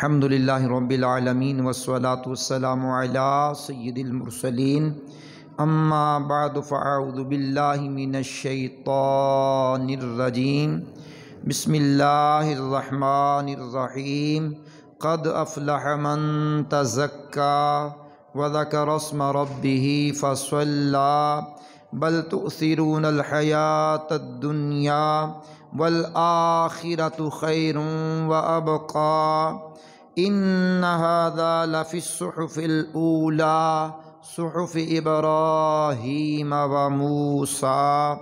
الحمدللہ رب العالمین والصلاة والسلام علی سید المرسلین اما بعد فاعوذ باللہ من الشیطان الرجیم بسم اللہ الرحمن الرحیم قد افلح من تزکا وذکر اسم ربہ فصلی بل تؤثرون الحیاۃ الدنیا والآخرۃ خیر وابقی ان ھذا لفی الصحف الاولی صحف ابراہیم وموسیٰ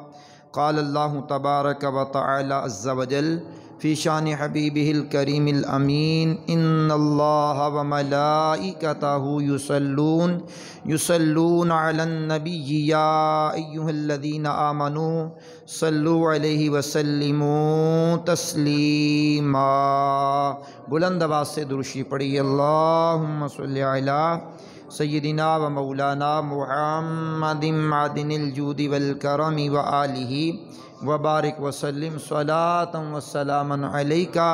قال اللہ تبارک وتعالی عز وجل فی شان حبیبہ الکریم الامین ان اللہ وملائکتہ یصلون علی النبی یا ایہا الذین آمنوا صلوا علیہ وسلموا تسلیما۔ بلند آواز سے درود شریف پڑھیے، اللہم صلی علی سیدنا و مولانا محمد معدن الجود والکرم وآلہ وبارک وسلم صلاۃ وسلاما علیکہ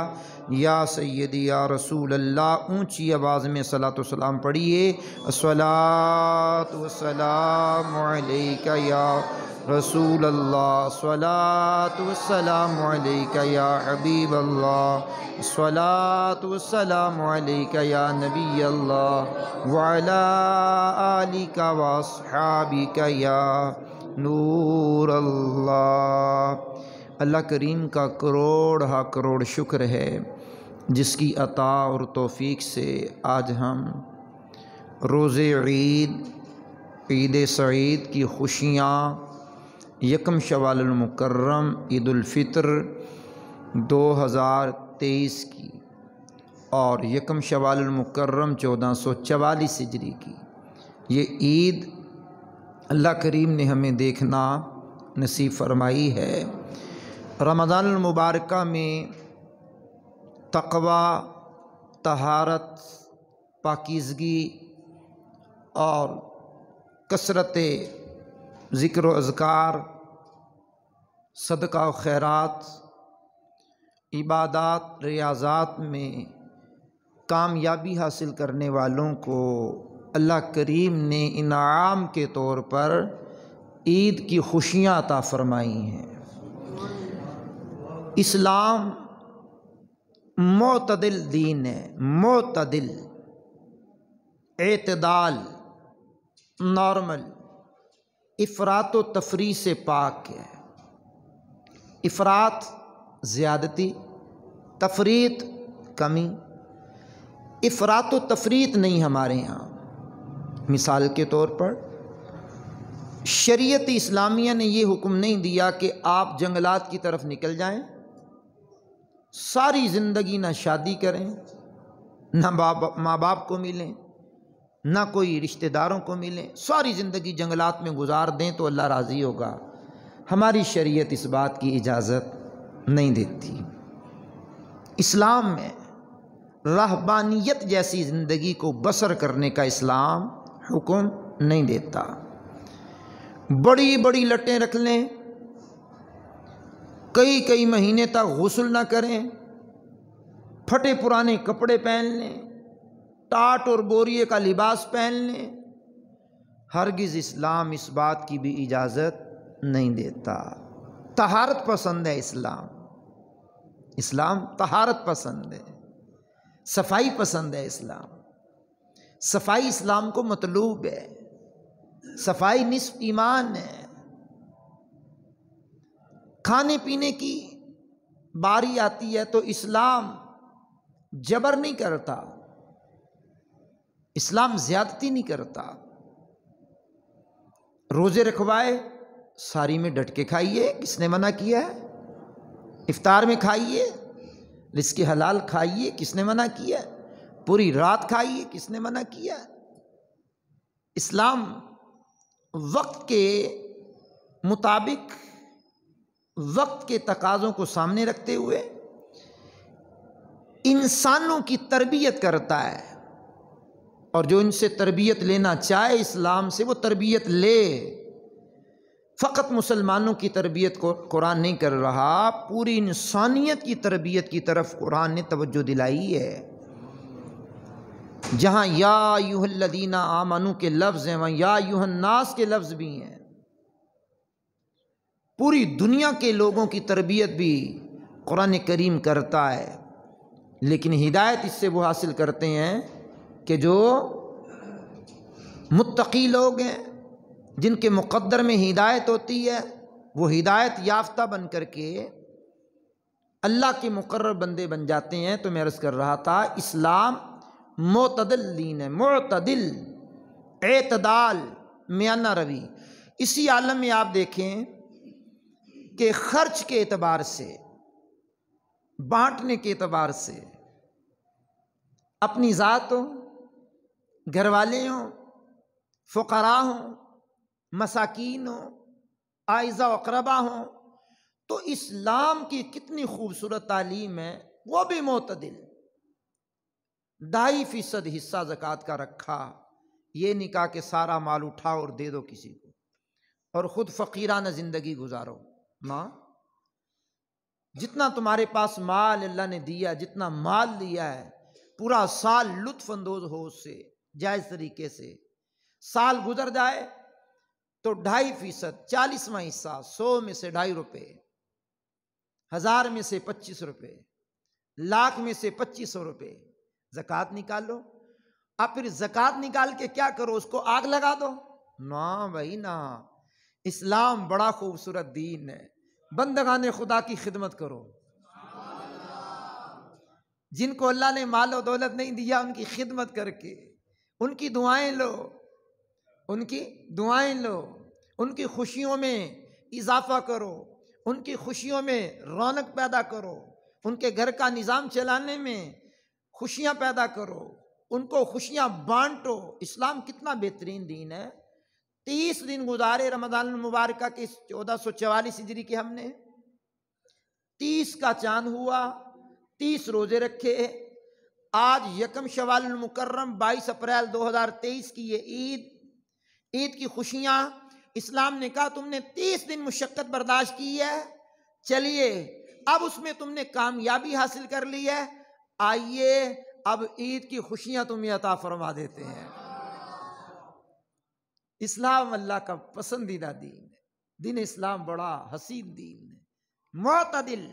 یا سیدی یا رسول اللہ۔ اونچی آواز میں صلاۃ و سلام پڑھیے، الصلاۃ والسلام علیکہ یا رسول اللہ، صلاۃ والسلام علیکہ یا حبیب اللہ، صلاۃ والسلام علیکہ یا نبی اللہ وعلی آلک واصحابک یا نور اللہ۔ اللہ کریم کا کروڑ ہا کروڑ شکر ہے جس کی عطا اور توفیق سے آج ہم روز عید سعید کی خوشیاں یکم شوال المکرم عید الفطر 2023 کی اور یکم شوال المکرم 1444 ہجری کی یہ عید اللہ کریم نے ہمیں دیکھنا نصیب فرمائی ہے۔ رمضان المبارکہ میں تقوی، طہارت، پاکیزگی اور کثرت ذکر و اذکار، صدقہ و خیرات، عبادات، ریاضات میں کامیابی حاصل کرنے والوں کو اللہ کریم نے انعام کے طور پر عید کی خوشیاں عطا فرمائی ہیں۔ اسلام معتدل دین ہے، معتدل، اعتدال، نارمل، افراط و تفریط سے پاک ہے۔ افراط زیادتی، تفریط کمی، افراط و تفریط نہیں ہمارے یہاں۔ مثال کے طور پر شریعت اسلامیہ نے یہ حکم نہیں دیا کہ آپ جنگلات کی طرف نکل جائیں، ساری زندگی نہ شادی کریں، نہ ماں باپ کو ملیں، نہ کوئی رشتہ داروں کو ملیں، ساری زندگی جنگلات میں گزار دیں تو اللہ راضی ہوگا۔ ہماری شریعت اس بات کی اجازت نہیں دیتی۔ اسلام میں رہبانیت جیسی زندگی کو بسر کرنے کا اسلام حکم نہیں دیتا۔ بڑی بڑی لٹیں رکھ لیں، کئی مہینے تک غسل نہ کریں، پھٹے پرانے کپڑے پہن لیں، ٹاٹ اور بوریے کا لباس پہن لیں، ہرگز اسلام اس بات کی بھی اجازت نہیں دیتا۔ طہارت پسند ہے اسلام، اسلام طہارت پسند ہے، صفائی پسند ہے اسلام۔ صفائی اسلام کو مطلوب ہے، صفائی نصف ایمان ہے۔ کھانے پینے کی باری آتی ہے تو اسلام جبر نہیں کرتا، اسلام زیادتی نہیں کرتا۔ روزے رکھوائے، ساری میں ڈٹ کے کھائیے، کس نے منع کیا ہے؟ افطار میں کھائیے، رزق حلال کھائیے، کس نے منع کیا ہے؟ پوری رات کھائیے، کس نے منع کیا؟ اسلام وقت کے مطابق، وقت کے تقاضوں کو سامنے رکھتے ہوئے انسانوں کی تربیت کرتا ہے، اور جو ان سے تربیت لینا چاہے اسلام سے وہ تربیت لے۔ فقط مسلمانوں کی تربیت کو قرآن نہیں کر رہا، پوری انسانیت کی تربیت کی طرف قرآن نے توجہ دلائی ہے۔ جہاں یا ایھا الذین آمنو کے لفظ ہیں وہاں یا ایھا الناس کے لفظ بھی ہیں۔ پوری دنیا کے لوگوں کی تربیت بھی قرآن کریم کرتا ہے، لیکن ہدایت اس سے وہ حاصل کرتے ہیں کہ جو متقی لوگ ہیں، جن کے مقدر میں ہدایت ہوتی ہے، وہ ہدایت یافتہ بن کر کے اللہ کے مقرر بندے بن جاتے ہیں۔ تو میں عرض کر رہا تھا اسلام معتدل دین ہے، معتدل، اعتدال، میانہ روی۔ اسی عالم میں آپ دیکھیں کہ خرچ کے اعتبار سے، بانٹنے کے اعتبار سے، اپنی ذات ہو، گھر والے ہوں، فقراء ہوں، مساکین ہوں، اعزا و اقربا ہوں، تو اسلام کی کتنی خوبصورت تعلیم ہے، وہ بھی معتدل۔ 2.5% حصہ زکوٰۃ کا رکھا، یہ نہیں کہا کہ سارا مال اٹھاؤ اور دے دو کسی کو اور خود فقیرانہ زندگی گزارو، نہ، جتنا تمہارے پاس مال اللہ نے دیا، جتنا مال دیا ہے، پورا سال لطف اندوز ہو اس سے جائز طریقے سے۔ سال گزر جائے تو 2.5%، 40واں حصہ، 100 میں سے 2.5 روپے، 1000 میں سے 25 روپے، لاکھ میں سے 2500 روپے زکوٰۃ نکالو۔ اب پھر زکوٰۃ نکال کے کیا کرو، اس کو آگ لگا دو؟ نہ بھائی نہ، اسلام بڑا خوبصورت دین ہے، بندگان خدا کی خدمت کرو۔ جن کو اللہ نے مال و دولت نہیں دیا، ان کی خدمت کر کے ان کی دعائیں لو، ان کی دعائیں لو، ان کی خوشیوں میں اضافہ کرو، ان کی خوشیوں میں رونق پیدا کرو، ان کے گھر کا نظام چلانے میں خوشیاں پیدا کرو، ان کو خوشیاں بانٹو۔ اسلام کتنا بہترین دین ہے۔ 30 دن گزارے رمضان المبارکہ کے 1444 ہجری کے، ہم نے 30 کا چاند ہوا، 30 روزے رکھے۔ آج یکم شوال المکرم 22 اپریل 2023 کی یہ عید کی خوشیاں، اسلام نے کہا تم نے 30 دن مشقت برداشت کی ہے، چلیے اب اس میں تم نے کامیابی حاصل کر لی ہے، آئیے اب عید کی خوشیاں تمہیں عطا فرما دیتے ہیں۔ اسلام اللہ کا پسندیدہ دین ہے، دین اسلام بڑا حسین دین ہے، معتدل،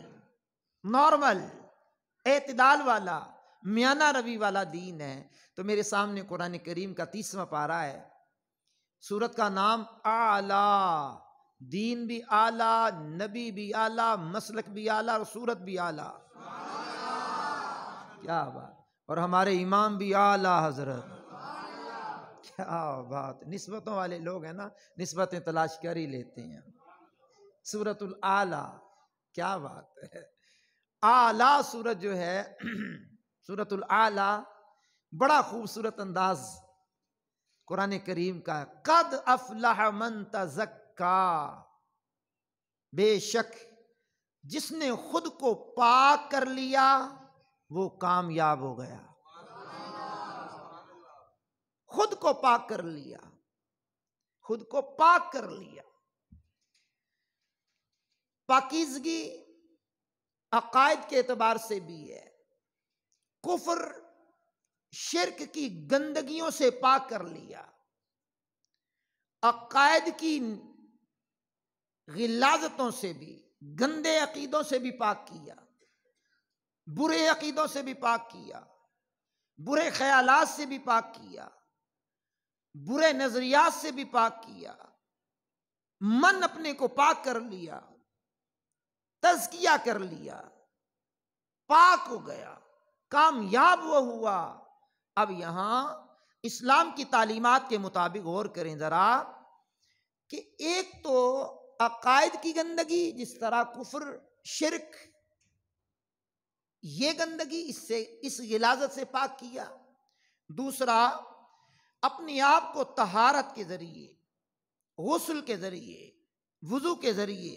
نارمل، اعتدال والا، میانہ روی والا دین ہے۔ تو میرے سامنے قرآن کریم کا 30واں پارہ ہے، سورت کا نام اعلیٰ، دین بھی اعلیٰ، نبی بھی اعلیٰ، مسلک بھی اعلیٰ اور سورت بھی اعلیٰ۔ کیا بات، اور ہمارے امام بھی اعلیٰ حضرت، کیا بات، نسبتوں والے لوگ ہیں نا، نسبتیں تلاش کر ہی لیتے ہیں۔ سورت الاعلیٰ، کیا بات ہے، اعلیٰ سورت جو ہے سورت الاعلیٰ، بڑا خوبصورت انداز قرآن کریم کا۔ قد افلح من تزکا، بے شک جس نے خود کو پاک کر لیا وہ کامیاب ہو گیا۔ خود کو پاک کر لیا، خود کو پاک کر لیا۔ پاکیزگی عقائد کے اعتبار سے بھی ہے، کفر شرک کی گندگیوں سے پاک کر لیا، عقائد کی غلاظتوں سے بھی، گندے عقیدوں سے بھی پاک کیا، برے عقیدوں سے بھی پاک کیا، برے خیالات سے بھی پاک کیا، برے نظریات سے بھی پاک کیا، من اپنے کو پاک کر لیا، تزکیہ کر لیا، پاک ہو گیا، کامیاب وہ ہوا۔ اب یہاں اسلام کی تعلیمات کے مطابق غور کریں ذرا کہ ایک تو عقائد کی گندگی، جس طرح کفر، شرک، یہ گندگی اس غلاظت سے پاک کیا۔ دوسرا، اپنے آپ کو طہارت کے ذریعے، غسل کے ذریعے، وضو کے ذریعے،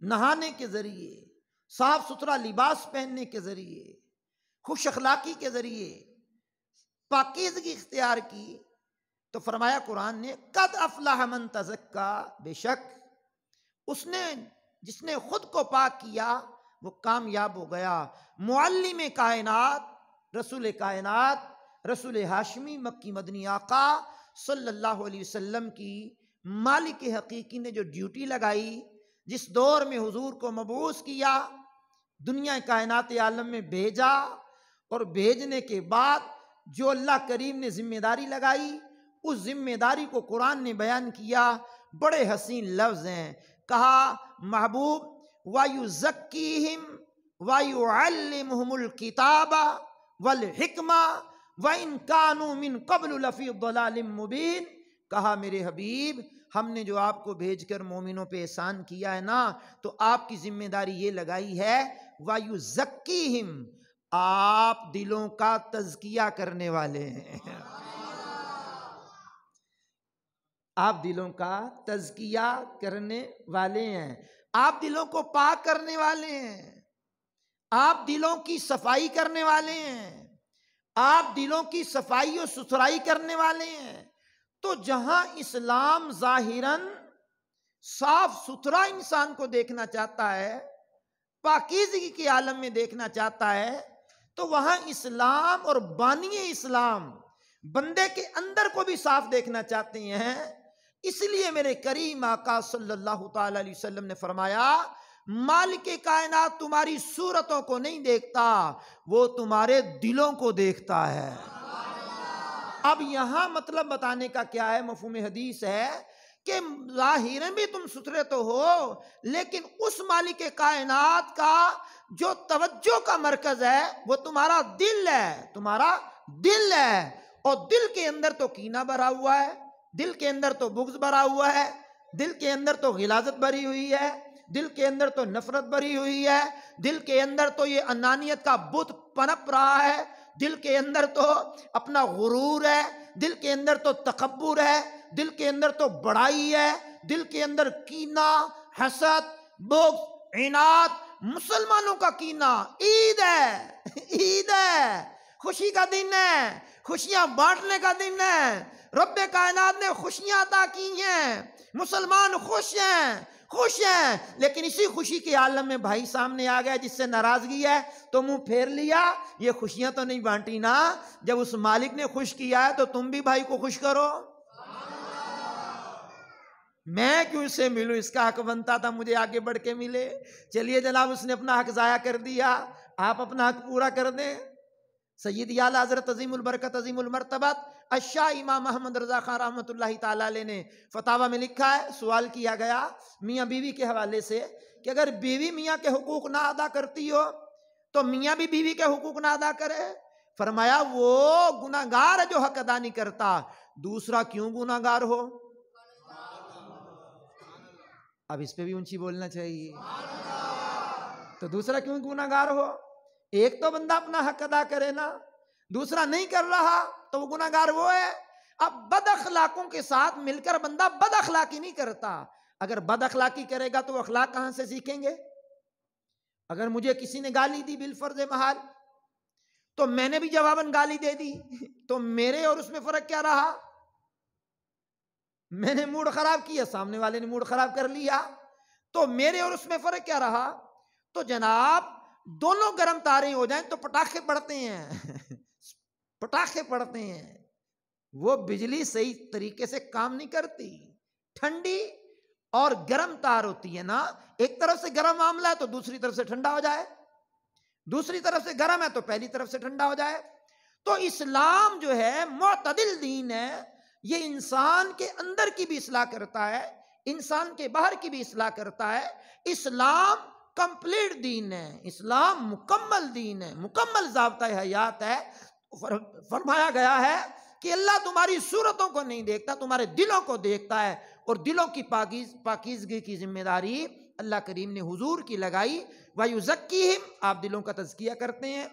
نہانے کے ذریعے، صاف ستھرا لباس پہننے کے ذریعے، خوش اخلاقی کے ذریعے پاکیزگی اختیار کی، تو فرمایا قرآن نے قد افلح من تزکا، بے شک جس نے خود کو پاک کیا وہ کامیاب ہو گیا۔ معلم کائنات، رسول کائنات رسول ہاشمی مکی مدنی آقا صلی اللہ علیہ وسلم کی مالک حقیقی نے جو ڈیوٹی لگائی، جس دور میں حضور کو مبعوث کیا، دنیا کائنات عالم میں بھیجا، اور بھیجنے کے بعد جو اللہ کریم نے ذمہ داری لگائی، اس ذمہ داری کو قرآن نے بیان کیا۔ بڑے حسین لفظ ہیں، کہا محبوب وَيُزَكِّيهِمْ وَيُعَلِّمُهُمُ الْكِتَابَ وَالْحِكْمَةَ وَإِنْ كَانُوا مِنْ قَبْلُ لَفِي ضَلَالٍ مُبِينٍ۔ کہا میرے حبیب، ہم نے جو آپ کو بھیج کر مومنوں پہ احسان کیا ہے نا، تو آپ کی ذمہ داری یہ لگائی ہے وَيُزَكِّيهِمْ، آپ دلوں کا تزکیہ کرنے والے ہیں۔ آپ دلوں کا تزکیہ کرنے والے ہیں، آپ دلوں کو پاک کرنے والے ہیں، آپ دلوں کی صفائی کرنے والے ہیں، آپ دلوں کی صفائی و ستھرائی کرنے والے ہیں۔ تو جہاں اسلام ظاہراً صاف ستھرا انسان کو دیکھنا چاہتا ہے، پاکیزگی کے عالم میں دیکھنا چاہتا ہے، تو وہاں اسلام اور بانی اسلام بندے کے اندر کو بھی صاف دیکھنا چاہتے ہیں۔ اس لیے میرے کریم آقا صلی اللہ تعالی علیہ وسلم نے فرمایا، مالک کائنات تمہاری صورتوں کو نہیں دیکھتا، وہ تمہارے دلوں کو دیکھتا ہے۔ اب یہاں مطلب بتانے کا کیا ہے، مفہوم حدیث ہے کہ ظاہر بھی تم ستھرے تو ہو، لیکن اس مالک کائنات کا جو توجہ کا مرکز ہے وہ تمہارا دل ہے، تمہارا دل ہے، اور دل کے اندر تو کینہ بھرا ہوا ہے، دل کے اندر تو بغض بھرا ہوا ہے، دل کے اندر تو غلاظت بھری ہوئی ہے، دل کے اندر تو نفرت بھری ہوئی ہے، دل کے اندر تو یہ انانیت کا بت پنپ رہا ہے، دل کے اندر تو اپنا غرور ہے، دل کے اندر تو تکبر ہے، دل کے اندر تو بڑائی ہے، دل کے اندر کینہ، حسد، بغض، عناد، مسلمانوں کا کینہ۔ عید ہے، عید ہے، خوشی کا دن ہے، خوشیاں بانٹنے کا دن ہے، رب کائنات نے خوشیاں عطا کی ہیں، مسلمان خوش ہیں، خوش ہیں، لیکن اسی خوشی کے عالم میں بھائی سامنے آ گیا جس سے ناراضگی ہے تو منہ پھیر لیا۔ یہ خوشیاں تو نہیں بانٹی نا، جب اس مالک نے خوش کیا ہے تو تم بھی بھائی کو خوش کرو۔ میں کیوں سے ملوں، اس کا حق بنتا تھا مجھے آگے بڑھ کے ملے۔ چلیے جناب، اس نے اپنا حق ضائع کر دیا، آپ اپنا حق پورا کر دیں۔ سید اعلیٰ حضرت عظیم البرکت عظیم المرتبت الشاہ امام محمد رضا خان رحمۃ اللہ تعالیٰ علیہ نے فتاویٰ میں لکھا ہے، سوال کیا گیا میاں بیوی کے حوالے سے کہ اگر بیوی میاں کے حقوق نہ ادا کرتی ہو تو میاں بھی بیوی کے حقوق نہ ادا کرے؟ فرمایا وہ گناہگار ہے جو حق ادا نہیں کرتا، دوسرا کیوں گناہگار ہو؟ اب اس پہ بھی اونچی بولنا چاہیے، تو دوسرا کیوں گناہگار ہو؟ ایک تو بندہ اپنا حق ادا کرے نا، دوسرا نہیں کر رہا تو وہ گناہگار وہ ہے۔ اب بد اخلاقوں کے ساتھ مل کر بندہ بد اخلاقی نہیں کرتا، اگر بد اخلاقی کرے گا تو اخلاق کہاں سے سیکھیں گے؟ اگر مجھے کسی نے گالی دی بالفرض محال تو میں نے بھی جواباً گالی دے دی، تو میرے اور اس میں فرق کیا رہا؟ میں نے موڈ خراب کیا، سامنے والے نے موڈ خراب کر لیا، تو میرے اور اس میں فرق کیا رہا؟ تو جناب دونوں گرم تارے ہو جائیں تو پٹاخے پڑتے ہیں، پٹاخے پڑتے ہیں، وہ بجلی صحیح طریقے سے کام نہیں کرتی۔ ٹھنڈی اور گرم تار ہوتی ہے نا، ایک طرف سے گرم معاملہ ہے تو دوسری طرف سے ٹھنڈا ہو جائے، دوسری طرف سے گرم ہے تو پہلی طرف سے ٹھنڈا ہو جائے۔ تو اسلام جو ہے معتدل دین ہے، یہ انسان کے اندر کی بھی اصلاح کرتا ہے، انسان کے باہر کی بھی اصلاح کرتا ہے۔ اسلام کمپلیٹ دین ہے، اسلام مکمل دین ہے، مکمل ضابطۂ حیات ہے۔ فرمایا گیا ہے کہ اللہ تمہاری صورتوں کو نہیں دیکھتا، تمہارے دلوں کو دیکھتا ہے، اور دلوں کی پاکیزگی کی ذمہ داری اللہ کریم نے حضور کی لگائی۔ وَيُزَكِّيهِمْ، آپ دلوں کا تزکیہ کرتے ہیں۔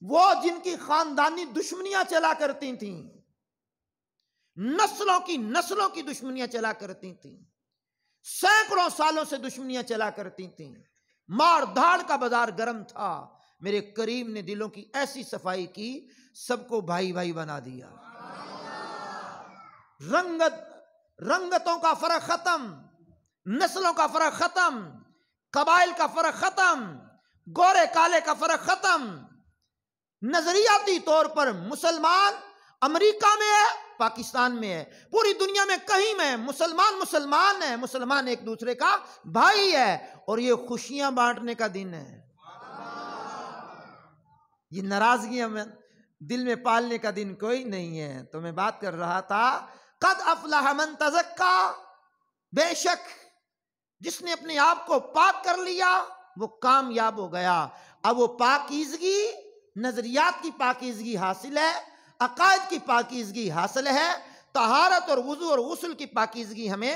وہ جن کی خاندانی دشمنیاں چلا کرتی تھیں، نسلوں کی دشمنیاں چلا کرتی تھیں، سینکڑوں سالوں سے دشمنیاں چلا کرتی تھیں، مار دھاڑ کا بازار گرم تھا، میرے کریم نے دلوں کی ایسی صفائی کی، سب کو بھائی بھائی بنا دیا۔ رنگتوں کا فرق ختم، نسلوں کا فرق ختم، قبائل کا فرق ختم، گورے کالے کا فرق ختم، نظریاتی طور پر مسلمان امریکہ میں ہے، پاکستان میں ہے، پوری دنیا میں کہیں میں مسلمان ہے، مسلمان ایک دوسرے کا بھائی ہے، اور یہ خوشیاں بانٹنے کا دن ہے۔ یہ ناراضگیاں میں دل میں پالنے کا دن کوئی نہیں ہے۔ تو میں بات کر رہا تھا قد افلح من تزکا، بے شک جس نے اپنے آپ کو پاک کر لیا وہ کامیاب ہو گیا۔ اب وہ پاکیزگی، نظریات کی پاکیزگی حاصل ہے، عقائد کی پاکیزگی حاصل ہے، طہارت اور وضو اور غسل کی پاکیزگی ہمیں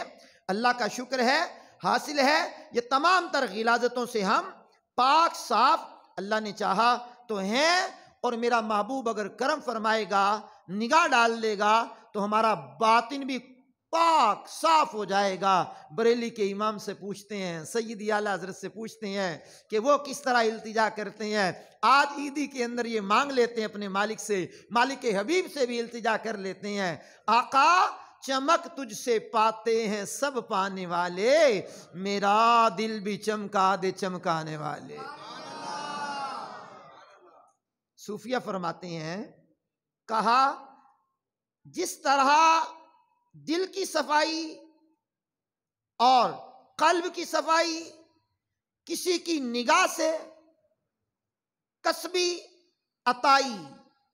اللہ کا شکر ہے حاصل ہے۔ یہ تمام تر غلاظتوں سے ہم پاک صاف اللہ نے چاہا تو ہیں، اور میرا محبوب اگر کرم فرمائے گا، نگاہ ڈال دے گا تو ہمارا باطن بھی پاک صاف ہو جائے گا۔ بریلی کے امام سے پوچھتے ہیں، سیدی اعلیٰ حضرت سے پوچھتے ہیں کہ وہ کس طرح التجا کرتے ہیں۔ آج عیدی کے اندر یہ مانگ لیتے ہیں اپنے مالک سے، مالک حبیب سے بھی التجا کر لیتے ہیں، آقا چمک تجھ سے پاتے ہیں سب پانے والے، میرا دل بھی چمکا دے چمکانے والے۔ صوفیہ فرماتے ہیں، کہا جس طرح دل کی صفائی اور قلب کی صفائی کسی کی نگاہ سے، کسبی عطائی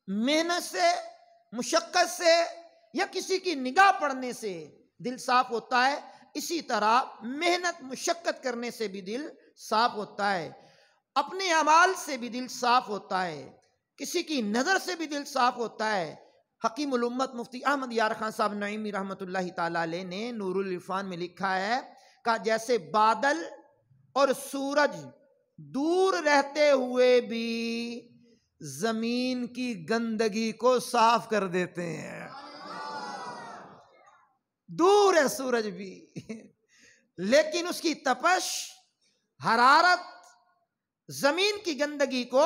محنت سے، مشقت سے، یا کسی کی نگاہ پڑنے سے دل صاف ہوتا ہے، اسی طرح محنت مشقت کرنے سے بھی دل صاف ہوتا ہے، اپنے اعمال سے بھی دل صاف ہوتا ہے، کسی کی نظر سے بھی دل صاف ہوتا ہے۔ حکیم الامت مفتی احمد یار خان صاحب نعیمی رحمۃ اللہ تعالی علیہ نے نور العرفان میں لکھا ہے کہ جیسے بادل اور سورج دور رہتے ہوئے بھی زمین کی گندگی کو صاف کر دیتے ہیں، دور ہے سورج بھی لیکن اس کی تپش، حرارت زمین کی گندگی کو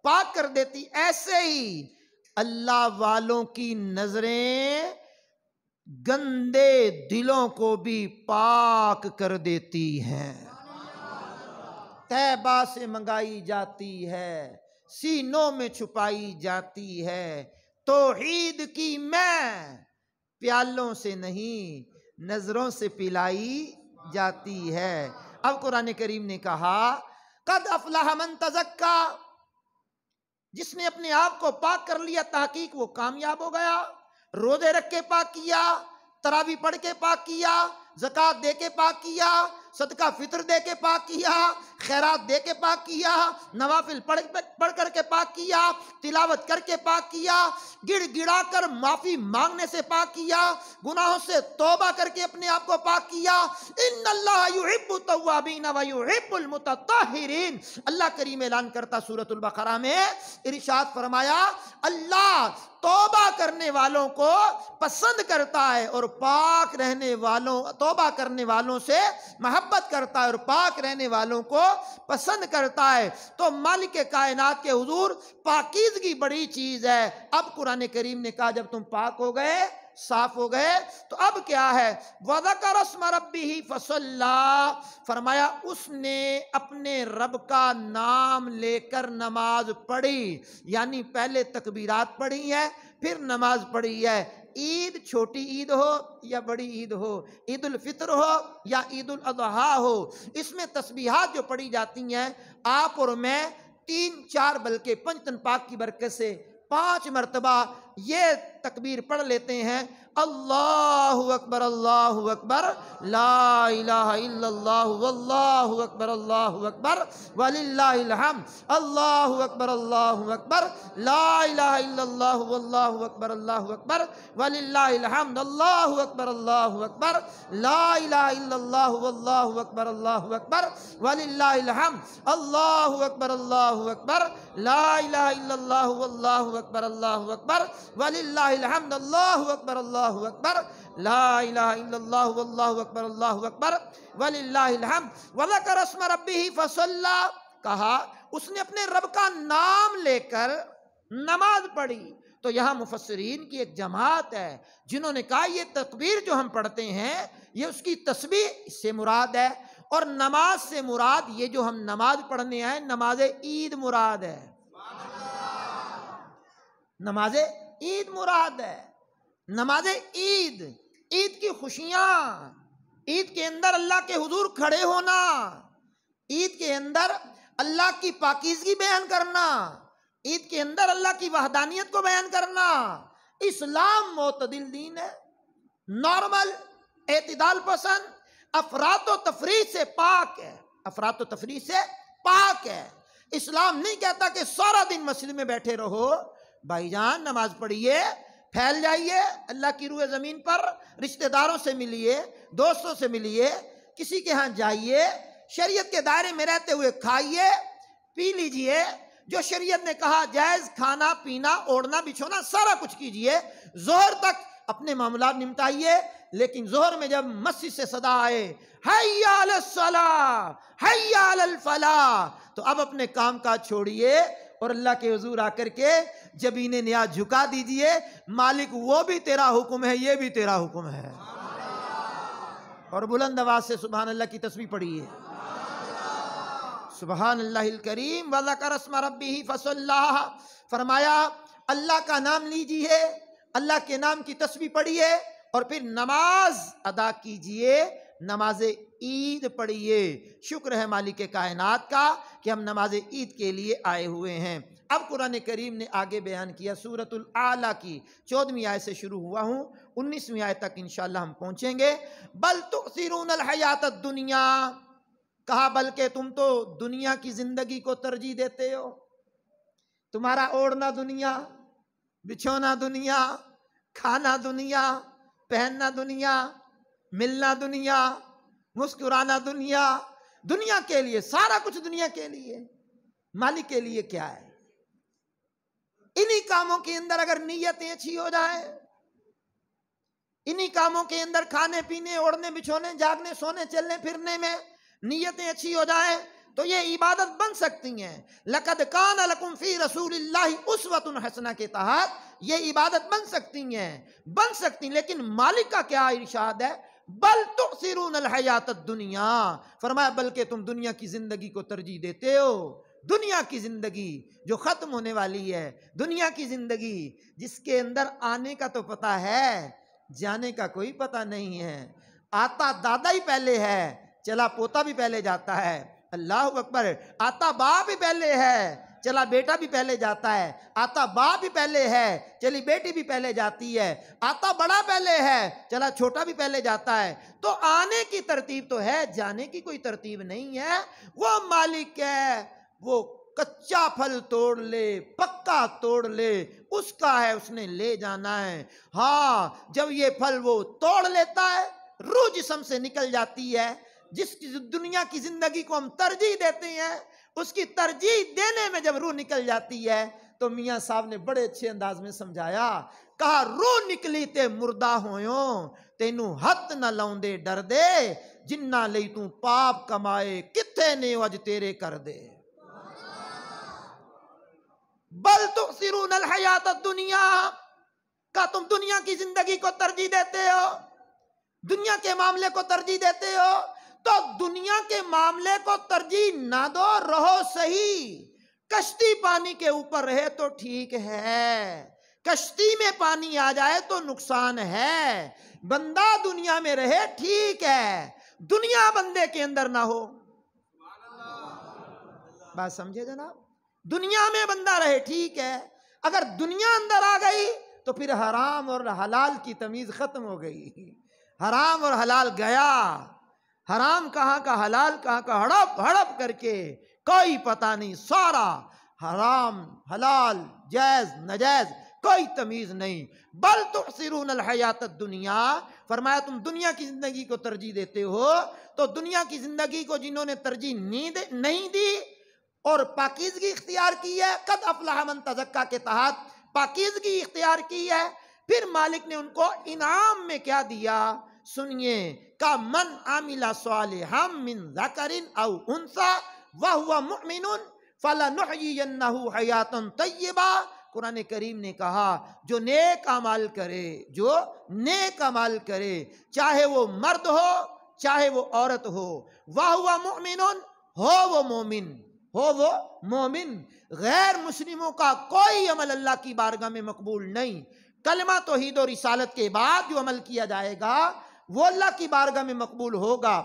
پاک کر دیتی، ایسے ہی اللہ والوں کی نظریں گندے دلوں کو بھی پاک کر دیتی ہیں۔ طیبہ سے منگائی جاتی ہے، سینوں میں چھپائی جاتی ہے، توحید کی میں پیالوں سے نہیں نظروں سے پلائی جاتی ہے۔ اب قرآن کریم نے کہا قد افلح من تزکا، جس نے اپنے آپ کو پاک کر لیا تحقیق وہ کامیاب ہو گیا۔ روزے رکھ کے پاک کیا، تراویح پڑھ کے پاک کیا، زکوٰۃ دے کے پاک کیا، صدقہ فطر دے کے پاک کیا، خیرات دے کے پاک کیا، نوافل پڑھ کر کے پاک کیا، تلاوت کر کے پاک کیا، گڑ گڑا کر معافی مانگنے سے پاک کیا، گناہوں سے توبہ کر کے اپنے آپ کو پاک کیا۔ ان اللہ یحب التوابین ویحب المتطہرین، اللہ کریم اعلان کرتا سورۃ البقرہ میں، ارشاد فرمایا اللہ توبہ کرنے والوں کو پسند کرتا ہے اور پاک رہنے والوں، توبہ کرنے والوں سے محبت کرتا ہے اور پاک رہنے والوں کو پسند کرتا ہے۔ تو مالک کائنات کے حضور پاکیزگی بڑی چیز ہے۔ اب قرآن کریم نے کہا جب تم پاک ہو گئے، صاف ہو گئے، تو اب کیا ہے؟ وَذَكَرَ اسْمَ رَبِّهِ فَصَلَّى، فرمایا اس نے اپنے رب کا نام لے کر نماز پڑھی، یعنی پہلے تکبیرات پڑھی ہے پھر نماز پڑھی ہے۔ عید چھوٹی عید ہو یا بڑی عید ہو، عید الفطر ہو یا عید الاضحیٰ ہو، اس میں تسبیحات جو پڑھی جاتی ہیں، آپ اور میں 3 4 بلکہ پنجتن پاک کی برکت سے 5 مرتبہ یہ تکبیر پڑھ لیتے ہیں، اللہ اکبر لا الہ الا اللہ واللہ اکبر وللہ الحمد، اللہ اکبر لا الہ الا اللہ واللہ اکبر وللہ الحمد، اللہ اکبر لا الہ الا اللہ واللہ اکبر وللہ الحمد، اللہ اکبر لا الہ الا اللہ واللہ اکبر وللہ الحمد، اللہ اکبر لا الہ الا اللہ واللہ اکبر وللہ الحمد۔ وذکر اسم ربہ فصلی، کہا اس نے اپنے رب کا نام لے کر نماز پڑھی۔ تو یہاں مفسرین کی ایک جماعت ہے جنہوں نے کہا یہ تکبیر جو ہم پڑھتے ہیں یہ اس کی تسبیح سے مراد ہے، اور نماز سے مراد یہ جو ہم نماز پڑھنے آئے نماز عید مراد ہے۔ نماز عید مراد ہے، نماز عید، عید کی خوشیاں، عید کے اندر اللہ کے حضور کھڑے ہونا، عید کے اندر اللہ کی پاکیزگی بیان کرنا، عید کے اندر اللہ کی وحدانیت کو بیان کرنا۔ اسلام معتدل دین ہے، نارمل، اعتدال پسند، افراط و تفریح سے پاک ہے، افراط و تفریح سے پاک ہے۔ اسلام نہیں کہتا کہ سارا دن مسجد میں بیٹھے رہو، بھائی جان نماز پڑھیے، پھیل جائیے اللہ کی روئے زمین پر، رشتہ داروں سے ملیے، دوستوں سے ملیے، کسی کے ہاں جائیے، شریعت کے دائرے میں رہتے ہوئے کھائیے پی لیجئے، جو شریعت نے کہا جائز کھانا پینا اوڑھنا بچھونا سارا کچھ کیجئے، ظہر تک اپنے معاملات نمٹائیے۔ لیکن ظہر میں جب مسجد سے صدا آئے حی علی الصلاۃ حی علی الفلاح، تو اب اپنے کام کاج چھوڑیے اور اللہ کے حضور آ کر کے جبین نیاز جھکا دیجئے، مالک وہ بھی تیرا حکم ہے، یہ بھی تیرا حکم ہے، اور بلند آواز سے سبحان اللہ کی تسبیح پڑھیے، سبحان اللہ الکریم وذکر اسم ربہ فصلی، فرمایا اللہ کا نام لیجئے، اللہ کے نام کی تسبیح پڑھیے اور پھر نماز ادا کیجئے، نماز عید پڑھیے۔ شکر ہے مالک کائنات کا کہ ہم نماز عید کے لیے آئے ہوئے ہیں۔ اب قرآن کریم نے آگے بیان کیا سورۃ الاعلیٰ کی 14ویں آیت سے شروع ہوا ہوں، 19ویں آیت تک انشاءاللہ ہم پہنچیں گے۔ بل تؤثرون الحیات الدنیا، کہا بلکہ تم تو دنیا کی زندگی کو ترجیح دیتے ہو، تمہارا اوڑھنا دنیا، بچھونا دنیا، کھانا دنیا، پہننا دنیا، ملنا دنیا، مسکرانا دنیا، دنیا کے لیے، سارا کچھ دنیا کے لیے، مالک کے لیے کیا ہے؟ انہی کاموں کے اندر اگر نیتیں اچھی ہو جائیں، انہی کاموں کے اندر کھانے پینے اوڑھنے بچھونے جاگنے سونے چلنے پھرنے میں نیتیں اچھی ہو جائیں تو یہ عبادت بن سکتی ہیں۔ لَقَدْ كَانَ لَكُمْ فِي رَسُولِ اللَّهِ أُسْوَةٌ حَسَنَةٌ کے تحت یہ عبادت بن سکتی ہیں، بن سکتی، لیکن مالک کا کیا ارشاد ہے؟ بل تؤثرون الحیات الدنیا، فرمایا بلکہ تم دنیا کی زندگی کو ترجیح دیتے ہو، دنیا کی زندگی جو ختم ہونے والی ہے، دنیا کی زندگی جس کے اندر آنے کا تو پتہ ہے، جانے کا کوئی پتہ نہیں ہے، آتا دادا ہی پہلے ہے، چلا پوتا بھی پہلے جاتا ہے، اللہ اکبر، آتا باپ بھی پہلے ہے، چلا بیٹا بھی پہلے جاتا ہے، آتا باپ بھی پہلے ہے، چلی بیٹی بھی پہلے جاتی ہے، آتا بڑا پہلے ہے، چلا چھوٹا بھی پہلے جاتا ہے، تو آنے کی ترتیب تو ہے، جانے کی کوئی ترتیب نہیں ہے۔ وہ مالک ہے، وہ کچا پھل توڑ لے پکا توڑ لے اس کا ہے، اس نے لے جانا ہے۔ ہاں جب یہ پھل وہ توڑ لیتا ہے روح جسم سے نکل جاتی ہے، جس دنیا کی زندگی کو ہم ترجیح دیتے ہیں اس کی ترجیح دینے میں جب روح نکل جاتی ہے تو میاں صاحب نے بڑے اچھے انداز میں سمجھایا، کہا روح نکلی تے مردہ ہویوں تینوں ہتھ نہ لاؤندے ڈر دے، جنہ لئی تو پاپ کمائے کتھے نے اج تیرے کر دے۔ بل تؤثرون الحیات الدنیا، کہا تم دنیا کی زندگی کو ترجیح دیتے ہو، دنیا کے معاملے کو ترجیح دیتے ہو، تو دنیا کے معاملے کو ترجیح نہ دو، رہو صحیح، کشتی پانی کے اوپر رہے تو ٹھیک ہے، کشتی میں پانی آ جائے تو نقصان ہے، بندہ دنیا میں رہے ٹھیک ہے، دنیا بندے کے اندر نہ ہو۔ بات سمجھے جناب؟ دنیا میں بندہ رہے ٹھیک ہے، اگر دنیا اندر آ گئی تو پھر حرام اور حلال کی تمیز ختم ہو گئی، حرام اور حلال گیا، حرام کہاں کا حلال کہاں کا، ہڑپ ہڑپ کر کے کوئی پتہ نہیں، سارا حرام حلال جائز ناجائز کوئی تمیز نہیں۔ بل تؤثرون الحیات الدنیا، فرمایا تم دنیا کی زندگی کو ترجیح دیتے ہو، تو دنیا کی زندگی کو جنہوں نے ترجیح نہیں دی اور پاکیزگی اختیار کی ہے، قد افلح من تزکا کے تحت پاکیزگی اختیار کی ہے، پھر مالک نے ان کو انعام میں کیا دیا سنیے، کا من عامل صالحا من ذکر او انثی وہو مؤمن فلنحیینہ حیاتا طیبہ۔ قرآن کریم نے کہا جو نیک اعمال کرے، جو نیک اعمال کرے، چاہے وہ مرد ہو چاہے وہ عورت ہو، وہو مؤمن، ہو وہ مومن، ہو وہ مومن، غیر مسلموں کا کوئی عمل اللہ کی بارگاہ میں مقبول نہیں۔ کلمہ توحید و رسالت کے بعد جو عمل کیا جائے گا وہ اللہ کی بارگاہ میں مقبول ہوگا۔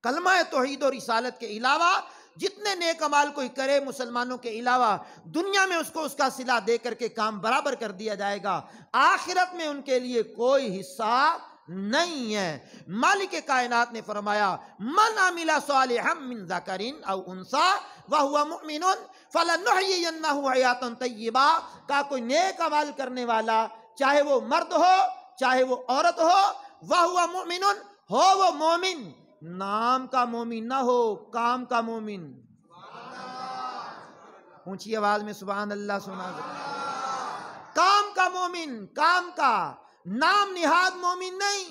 کلمہ توحید و رسالت کے علاوہ جتنے نیک اعمال کوئی کرے مسلمانوں کے علاوہ، دنیا میں اس کو اس کا صلہ دے کر کے کام برابر کر دیا جائے گا، آخرت میں ان کے لیے کوئی حصہ نہیں ہے۔ مالک کائنات نے فرمایا من عمل صالحا من ذکر او انثی وہو مؤمن فلنحیینہ حیاتا طیبہ، کا کوئی نیک عمل کرنے والا چاہے وہ مرد ہو چاہے وہ عورت ہو، وہو مؤمن ہو وہ مومن، نام کا مومن نہ ہو کام کا مومن۔ اونچی آواز میں سبحان اللہ سنا دو۔ کام کا مومن، کام کا، نام نہاد مومن نہیں،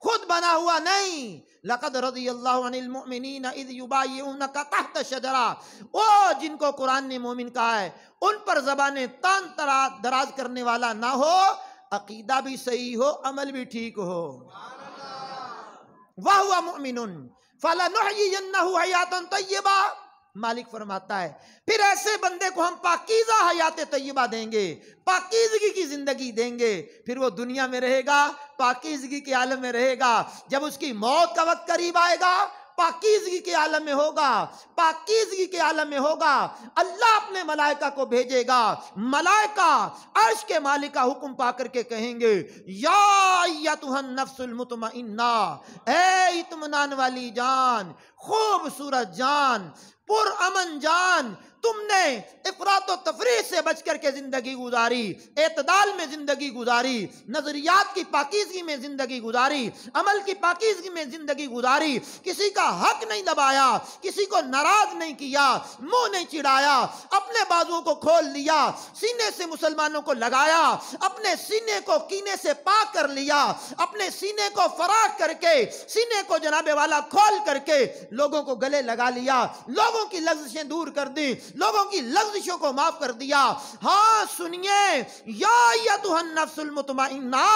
خود بنا ہوا نہیں۔ لقد رضی اللہ عن المؤمنین اذ یبایعونک تحت الشجرہ، وہ جن کو قرآن نے مومن کہا ہے ان پر زبانیں تان دراز کرنے والا نہ ہو، عقیدہ بھی صحیح ہو عمل بھی ٹھیک ہو۔ وَهُوَ مُؤْمِنٌ فَلَنُحْيِيَنَّهُ حَيَاةً طَيِّبَةً، مالک فرماتا ہے پھر ایسے بندے کو ہم پاکیزہ حیات طیبہ دیں گے، پاکیزگی کی زندگی دیں گے، پھر وہ دنیا میں رہے گا، پاکیزگی کے عالم میں رہے گا۔ جب اس کی موت کا وقت قریب آئے گا پاکیزگی کے عالم میں ہوگا، پاکیزگی کے عالم میں ہوگا، اللہ اپنے ملائکہ کو بھیجے گا، ملائکہ عرش کے مالک کا حکم پا کر کے کہیں گے یا ایتھا النفس المطمئنہ، اے اطمینان والی جان، خوبصورت جان، پر امن جان، تم نے افراط و تفریط سے بچ کر کے زندگی گزاری، اعتدال میں زندگی گزاری، نظریات کی پاکیزگی میں زندگی گزاری، عمل کی پاکیزگی میں زندگی گزاری، کسی کا حق نہیں دبایا، کسی کو ناراض نہیں کیا، منہ نہیں چڑھایا، اپنے بازوؤں کو کھول لیا، سینے سے مسلمانوں کو لگایا، اپنے سینے کو کینے سے پاک کر لیا، اپنے سینے کو فراخ کر کے، سینے کو جناب والا کھول کر کے لوگوں کو گلے لگا لیا، لوگوں کی لغزشیں دور کر دی، لوگوں کی لغزشوں کو معاف کر دیا۔ ہاں سنیے، یا ایتھا النفس المطمئنہ،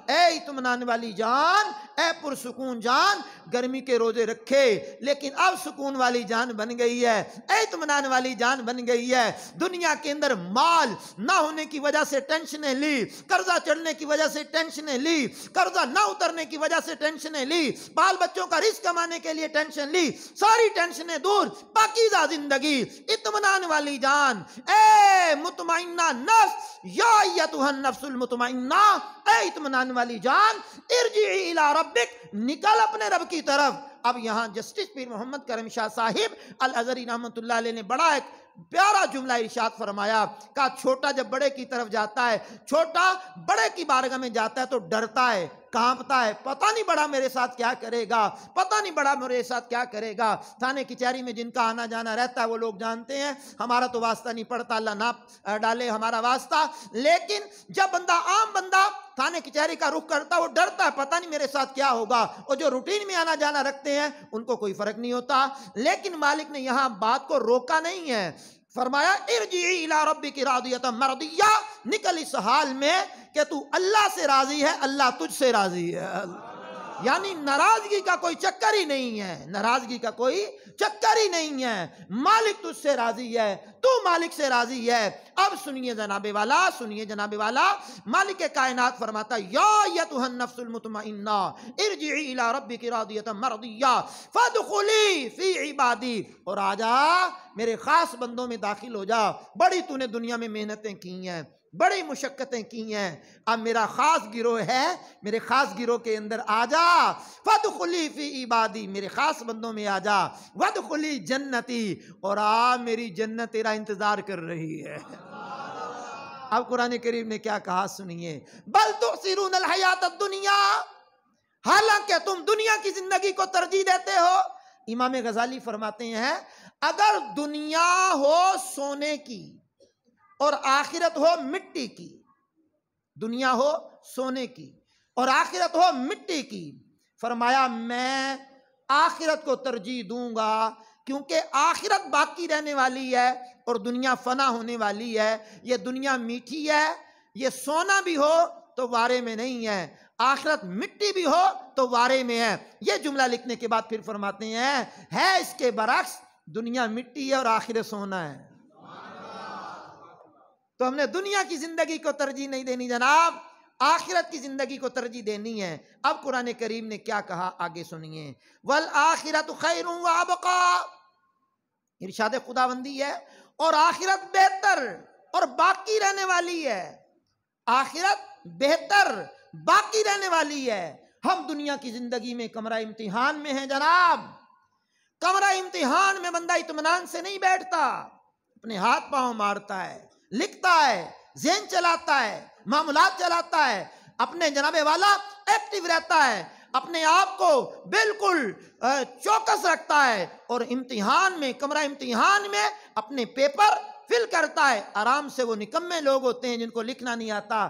اے اطمینان والی جان، اے پرسکون جان، گرمی کے روزے رکھے لیکن اب سکون والی جان بن گئی ہے، اے اطمینان والی جان بن گئی ہے۔ دنیا کے اندر مال نہ ہونے کی وجہ سے ٹینشنیں لی، قرضہ چڑھنے کی وجہ سے ٹینشنیں لی، قرضہ نہ اترنے کی وجہ سے ٹینشنیں لی، بال بچوں کا رزق کمانے کے لیے ٹینشن لی، ساری ٹینشنیں دور، پاکیزہ زندگی، اطمینان والی جان، اے مطمئنہ نفس، یا ایتھا النفس المطمئنہ، اے اطمینان والی جان، ارجعی الی ربک، نکل اپنے رب کی طرف۔ اب یہاں جسٹس پیر محمد کرم شاہ صاحب الازہری رحمۃ اللہ علیہ نے بڑا ایک پیارا جملہ ارشاد فرمایا، کہا چھوٹا جب بڑے کی طرف جاتا ہے، چھوٹا بڑے کی بارگاہ میں جاتا ہے تو ڈرتا ہے، کانپتا ہے، پتہ نہیں بڑا میرے ساتھ کیا کرے گا، پتہ نہیں بڑا میرے ساتھ کیا کرے گا۔ تھانے کچہری میں جن کا آنا جانا رہتا ہے وہ لوگ جانتے ہیں، ہمارا تو واسطہ نہیں پڑتا، اللہ نہ ڈالے ہمارا واسطہ، لیکن جب بندہ عام بندہ تھانے کچہری کا رخ کرتا ہے وہ ڈرتا ہے، پتہ نہیں میرے ساتھ کیا ہوگا، اور جو روٹین میں آنا جانا رکھتے ہیں ان کو کوئی فرق نہیں ہوتا۔ لیکن مالک نے یہاں بات کو روکا نہیں ہے، فرمایا ارجعی الی ربک راضیۃ مرضیہ، نکل اس حال میں کہ تو اللہ سے راضی ہے، اللہ تجھ سے راضی ہے، یعنی ناراضگی کا کوئی چکر ہی نہیں ہے، ناراضگی کا کوئی چکر ہی نہیں ہے، مالک تجھ سے راضی ہے، تو مالک سے راضی ہے۔ اب سنیے جناب والا، سنیے جناب والا، مالک کائنات فرماتا یا ایتھا النفس المطمئنہ ارجعی الی ربک راضیۃ مرضیہ فادخلی فی عبادی، اور آجا میرے خاص بندوں میں داخل ہو جا، بڑی تو نے دنیا میں محنتیں کی ہیں، بڑی مشقتیں کی ہیں، اب میرا خاص گروہ ہے، میرے خاص گروہ کے اندر آجا، فادخلی فی عبادی، میرے خاص بندوں میں آجا، وادخلی جنتی، اور میری جنت تیرا انتظار کر رہی ہے۔ اب قرآن کریم نے کیا کہا سنیے، بل تؤثرون الحیات الدنیا، حالانکہ تم دنیا کی زندگی کو ترجیح دیتے ہو۔ امام غزالی فرماتے ہیں اگر دنیا ہو سونے کی اور آخرت ہو مٹی کی، دنیا ہو سونے کی اور آخرت ہو مٹی کی، فرمایا میں آخرت کو ترجیح دوں گا، کیونکہ آخرت باقی رہنے والی ہے اور دنیا فنا ہونے والی ہے۔ یہ دنیا میٹھی ہے، یہ سونا بھی ہو تو وارے میں نہیں ہے، آخرت مٹی بھی ہو تو وارے میں ہے۔ یہ جملہ لکھنے کے بعد پھر فرماتے ہیں ہے اس کے برعکس، دنیا مٹی ہے اور آخرت سونا ہے۔ تو ہم نے دنیا کی زندگی کو ترجیح نہیں دینی جناب، آخرت کی زندگی کو ترجیح دینی ہے۔ اب قرآن کریم نے کیا کہا آگے سنیے، والآخرۃ خیر وابقیٰ، ارشاد خداوندی ہے اور آخرت بہتر اور باقی رہنے والی ہے، آخرت بہتر باقی رہنے والی ہے۔ ہم دنیا کی زندگی میں کمرہ امتحان میں ہیں جناب، کمرہ امتحان میں بندہ اطمینان سے نہیں بیٹھتا، اپنے ہاتھ پاؤں مارتا ہے، لکھتا ہے، ذہن چلاتا ہے، معاملات چلاتا ہے، اپنے جناب والا ایکٹیو رہتا ہے، اپنے آپ کو بالکل چوکس رکھتا ہے، اور امتحان میں، کمرہ امتحان میں اپنے پیپر فل کرتا ہے۔ آرام سے وہ نکمے لوگ ہوتے ہیں جن کو لکھنا نہیں آتا،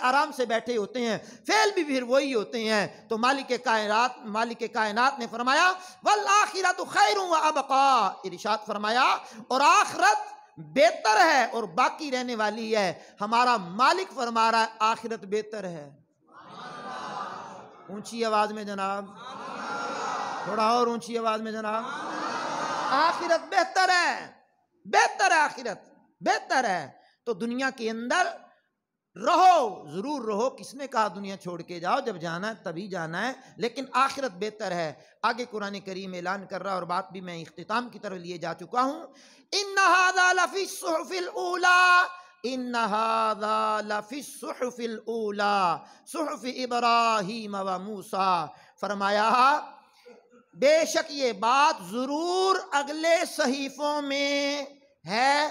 آرام سے بیٹھے ہوتے ہیں، فیل بھی پھر وہی ہوتے ہیں۔ تو مالک کائنات نے فرمایا والآخرۃ خیر وابقیٰ، ارشاد فرمایا اور آخرت بہتر ہے اور باقی رہنے والی ہے۔ ہمارا مالک فرما رہا ہے آخرت بہتر ہے۔ اونچی آواز میں جناب، تھوڑا اور اونچی آواز میں جناب، آخرت بہتر ہے، بہتر ہے، آخرت بہتر ہے۔ تو دنیا کے اندر رہو، ضرور رہو، کس نے کہا دنیا چھوڑ کے جاؤ، جب جانا ہے تبھی جانا ہے، لیکن آخرت بہتر ہے۔ آگے قرآن کریم اعلان کر رہا ہے، اور بات بھی میں اختتام کی طرف لیے جا چکا ہوں، ان ھذا لفی الصحف الاولی، ان ھذا لفی الصحف الاولی صحف ابراہیم و موسیٰ، فرمایا بے شک یہ بات ضرور اگلے صحیفوں میں ہے،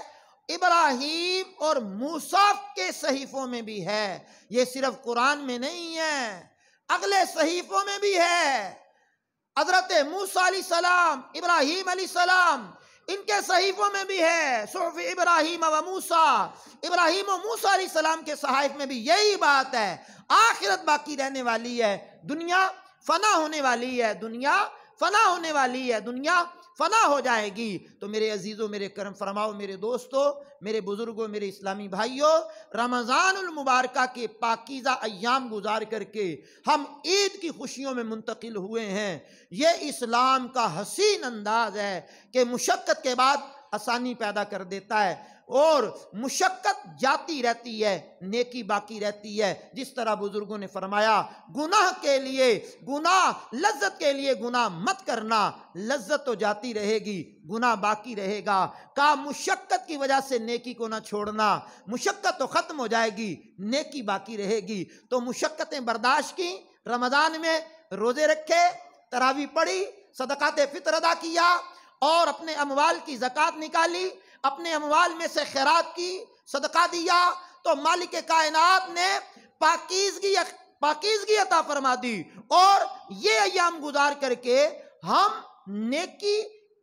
ابراہیم اور موسیٰ کے صحیفوں میں بھی ہے۔ یہ صرف قرآن میں نہیں ہے، اگلے صحیفوں میں بھی ہے۔ حضرت موسیٰ علیہ السلام، ابراہیم علیہ السلام، ان کے صحیفوں میں بھی ہے، صحف ابراہیم و موسیٰ، ابراہیم و موسیٰ علیہ السلام کے صحائف میں بھی یہی بات ہے۔ آخرت باقی رہنے والی ہے، دنیا فنا ہونے والی ہے، دنیا فنا ہونے والی ہے، دنیا فنا ہو جائے گی۔ تو میرے عزیزوں، میرے کرم فرماؤ، میرے دوستو، میرے بزرگوں، میرے اسلامی بھائیوں، رمضان المبارکہ کے پاکیزہ ایام گزار کر کے ہم عید کی خوشیوں میں منتقل ہوئے ہیں۔ یہ اسلام کا حسین انداز ہے کہ مشقت کے بعد آسانی پیدا کر دیتا ہے، اور مشقت جاتی رہتی ہے، نیکی باقی رہتی ہے۔ جس طرح بزرگوں نے فرمایا، گناہ کے لیے، گناہ لذت کے لیے گناہ مت کرنا، لذت تو جاتی رہے گی، گناہ باقی رہے گا۔ کہا مشقت کی وجہ سے نیکی کو نہ چھوڑنا، مشقت تو ختم ہو جائے گی، نیکی باقی رہے گی۔ تو مشقتیں برداشت کی، رمضان میں روزے رکھے، تراویح پڑھی، صدقات فطر ادا کیا، اور اپنے اموال کی زکوٰۃ نکالی، اپنے اموال میں سے خیرات کی، صدقہ دیا، تو مالک کائنات نے پاکیزگی عطا فرما دی۔ اور یہ ایام گزار کر کے ہم نیکی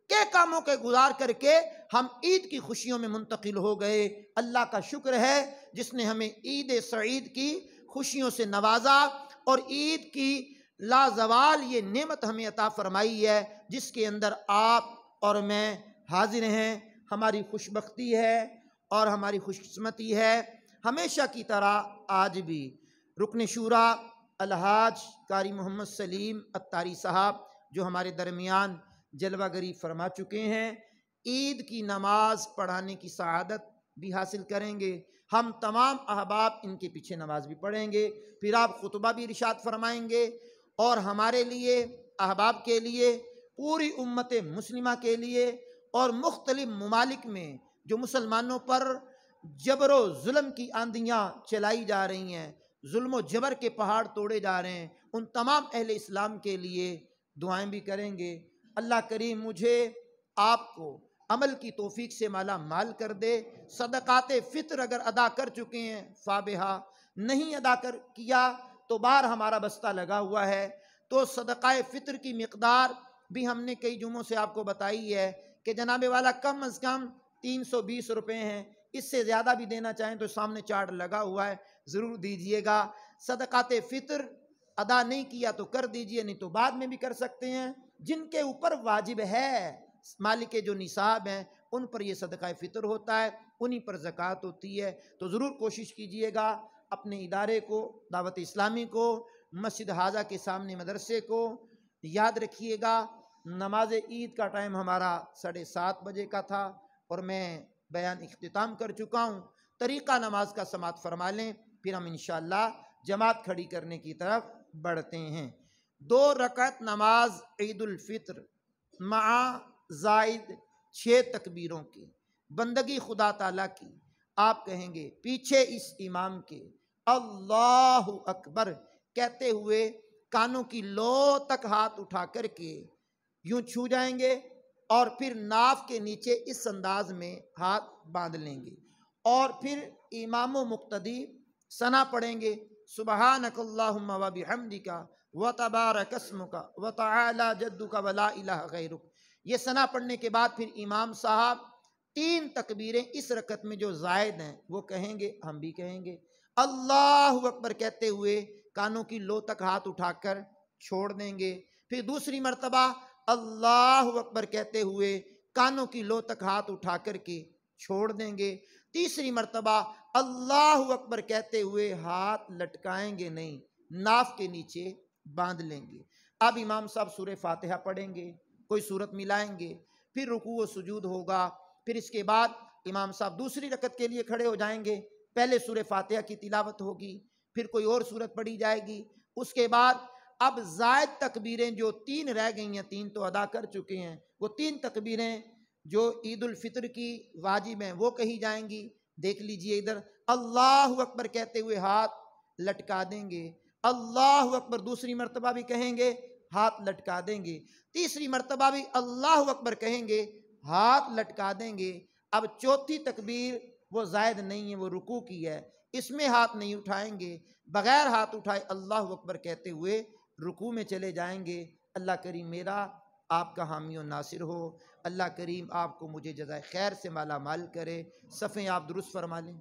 کے کاموں کے گزار کر کے ہم عید کی خوشیوں میں منتقل ہو گئے۔ اللہ کا شکر ہے جس نے ہمیں عید سعید کی خوشیوں سے نوازا، اور عید کی لازوال یہ نعمت ہمیں عطا فرمائی ہے، جس کے اندر آپ اور میں حاضر ہیں۔ ہماری خوش بختی ہے اور ہماری خوش قسمتی ہے، ہمیشہ کی طرح آج بھی رکن شورا الحاج قاری محمد سلیم اتاری صاحب جو ہمارے درمیان جلوہ گری فرما چکے ہیں، عید کی نماز پڑھانے کی سعادت بھی حاصل کریں گے۔ ہم تمام احباب ان کے پیچھے نماز بھی پڑھیں گے، پھر آپ خطبہ بھی ارشاد فرمائیں گے، اور ہمارے لیے، احباب کے لیے، پوری امت مسلمہ کے لیے، اور مختلف ممالک میں جو مسلمانوں پر جبر و ظلم کی آندیاں چلائی جا رہی ہیں، ظلم و جبر کے پہاڑ توڑے جا رہے ہیں، ان تمام اہل اسلام کے لیے دعائیں بھی کریں گے۔ اللہ کریم مجھے آپ کو عمل کی توفیق سے مالا مال کر دے۔ صدقات فطر اگر ادا کر چکے ہیں فابہا، نہیں ادا کیا تو باہر ہمارا بستہ لگا ہوا ہے، تو صدقہ فطر کی مقدار بھی ہم نے کئی جمعوں سے آپ کو بتائی ہے کہ جناب والا کم از کم 320 روپے ہیں، اس سے زیادہ بھی دینا چاہیں تو سامنے چارٹ لگا ہوا ہے، ضرور دیجئے گا۔ صدقات فطر ادا نہیں کیا تو کر دیجئے، نہیں تو بعد میں بھی کر سکتے ہیں۔ جن کے اوپر واجب ہے، مالک جو نصاب ہیں، ان پر یہ صدقہ فطر ہوتا ہے، انہی پر زکوٰۃ ہوتی ہے۔ تو ضرور کوشش کیجئے گا، اپنے ادارے کو، دعوت اسلامی کو، مسجد حاضہ کے سامنے مدرسے کو یاد رکھیے گا۔ نماز عید کا ٹائم ہمارا 7:30 بجے کا تھا، اور میں بیان اختتام کر چکا ہوں۔ طریقہ نماز کا سماعت فرما لیں، پھر ہم انشاءاللہ جماعت کھڑی کرنے کی طرف بڑھتے ہیں۔ 2 رکعت نماز عید الفطر مع زائد 6 تکبیروں کی بندگی خدا تعالیٰ کی، آپ کہیں گے پیچھے اس امام کے اللہ اکبر کہتے ہوئے کانوں کی لو تک ہاتھ اٹھا کر کے یوں چھو جائیں گے، اور پھر ناف کے نیچے اس انداز میں ہاتھ باندھ لیں گے، اور پھر امام و مقتدی ثنا پڑھیں گے، سبحانک اللہم و بحمدک و تبارک اسمک و تعالی جدک و لا الہ غیرک۔ یہ ثنا پڑھنے کے بعد پھر امام صاحب 3 تکبیریں اس رکعت میں جو زائد ہیں وہ کہیں گے، ہم بھی کہیں گے، اللہ اکبر کہتے ہوئے کانوں کی لو تک ہاتھ اٹھا کر چھوڑ دیں گے، پھر دوسری مرتبہ اللہ اکبر کہتے ہوئے کانوں کی لو تک ہاتھ اٹھا کر کے چھوڑ دیں گے، تیسری مرتبہ اللہ اکبر کہتے ہوئے ہاتھ لٹکائیں گے نہیں، ناف کے نیچے باندھ لیں گے۔ اب امام صاحب سورہ فاتحہ پڑھیں گے، کوئی صورت ملائیں گے، پھر رکوع و سجود ہوگا، پھر اس کے بعد امام صاحب دوسری رکعت کے لیے کھڑے ہو جائیں گے، پہلے سورہ فاتحہ کی تلاوت ہوگی، پھر کوئی اور صورت پڑھی جائے گی، اس کے بعد اب زائد تکبیریں جو 3 رہ گئی ہیں، 3 تو ادا کر چکے ہیں، وہ 3 تکبیریں جو عید الفطر کی واجب ہیں وہ کہی جائیں گی۔ دیکھ لیجئے ادھر، اللہ اکبر کہتے ہوئے ہاتھ لٹکا دیں گے، اللہ اکبر دوسری مرتبہ بھی کہیں گے، ہاتھ لٹکا دیں گے، تیسری مرتبہ بھی اللہ اکبر کہیں گے، ہاتھ لٹکا دیں گے۔ اب چوتھی تکبیر وہ زائد نہیں ہے، وہ رکوع کی ہے، اس میں ہاتھ نہیں اٹھائیں گے، بغیر ہاتھ اٹھائے اللہ اکبر کہتے ہوئے رکوع میں چلے جائیں گے۔ اللہ کریم میرا آپ کا حامی و ناصر ہو، اللہ کریم آپ کو مجھے جزائے خیر سے مالا مال کرے۔ صفیں آپ درست فرما لیں۔